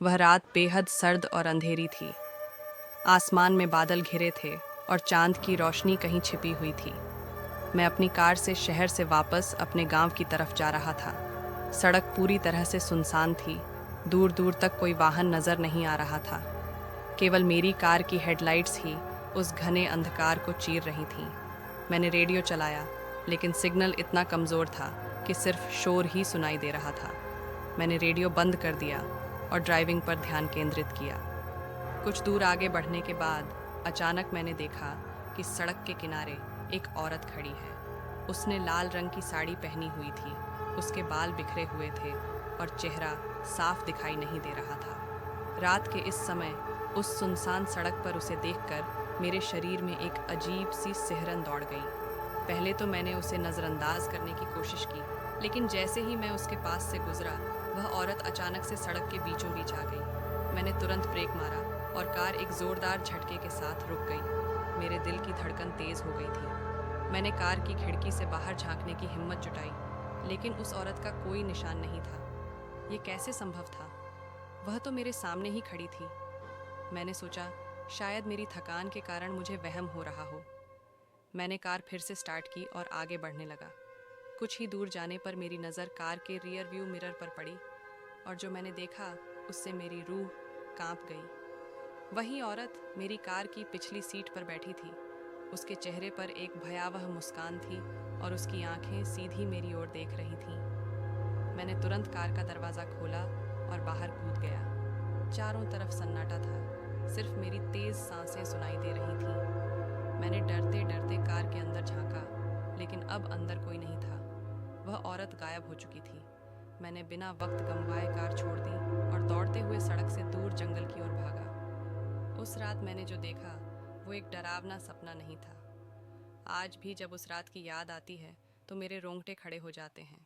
वह रात बेहद सर्द और अंधेरी थी। आसमान में बादल घिरे थे और चांद की रोशनी कहीं छिपी हुई थी। मैं अपनी कार से शहर से वापस अपने गांव की तरफ जा रहा था। सड़क पूरी तरह से सुनसान थी। दूर दूर तक कोई वाहन नजर नहीं आ रहा था। केवल मेरी कार की हेडलाइट्स ही उस घने अंधकार को चीर रही थीं। मैंने रेडियो चलाया, लेकिन सिग्नल इतना कमज़ोर था कि सिर्फ शोर ही सुनाई दे रहा था। मैंने रेडियो बंद कर दिया और ड्राइविंग पर ध्यान केंद्रित किया। कुछ दूर आगे बढ़ने के बाद अचानक मैंने देखा कि सड़क के किनारे एक औरत खड़ी है। उसने लाल रंग की साड़ी पहनी हुई थी, उसके बाल बिखरे हुए थे और चेहरा साफ दिखाई नहीं दे रहा था। रात के इस समय उस सुनसान सड़क पर उसे देखकर मेरे शरीर में एक अजीब सी सिहरन दौड़ गई। पहले तो मैंने उसे नज़रअंदाज करने की कोशिश की, लेकिन जैसे ही मैं उसके पास से गुजरा, वह औरत अचानक से सड़क के बीचों बीच आ गई। मैंने तुरंत ब्रेक मारा और कार एक ज़ोरदार झटके के साथ रुक गई। मेरे दिल की धड़कन तेज़ हो गई थी। मैंने कार की खिड़की से बाहर झांकने की हिम्मत जुटाई, लेकिन उस औरत का कोई निशान नहीं था। ये कैसे संभव था? वह तो मेरे सामने ही खड़ी थी। मैंने सोचा, शायद मेरी थकान के कारण मुझे वहम हो रहा हो। मैंने कार फिर से स्टार्ट की और आगे बढ़ने लगा। कुछ ही दूर जाने पर मेरी नज़र कार के रियर व्यू मिरर पर पड़ी और जो मैंने देखा उससे मेरी रूह कांप गई। वही औरत मेरी कार की पिछली सीट पर बैठी थी। उसके चेहरे पर एक भयावह मुस्कान थी और उसकी आंखें सीधी मेरी ओर देख रही थीं। मैंने तुरंत कार का दरवाज़ा खोला और बाहर कूद गया। चारों तरफ सन्नाटा था, सिर्फ मेरी तेज़ सांसें सुनाई दे रही थीं। मैंने डरते डरते कार के अंदर झांका, लेकिन अब अंदर कोई नहीं था। वह औरत गायब हो चुकी थी। मैंने बिना वक्त गंवाए कार छोड़ दी और दौड़ते हुए सड़क से दूर जंगल की ओर भागा। उस रात मैंने जो देखा वो एक डरावना सपना नहीं था। आज भी जब उस रात की याद आती है तो मेरे रोंगटे खड़े हो जाते हैं।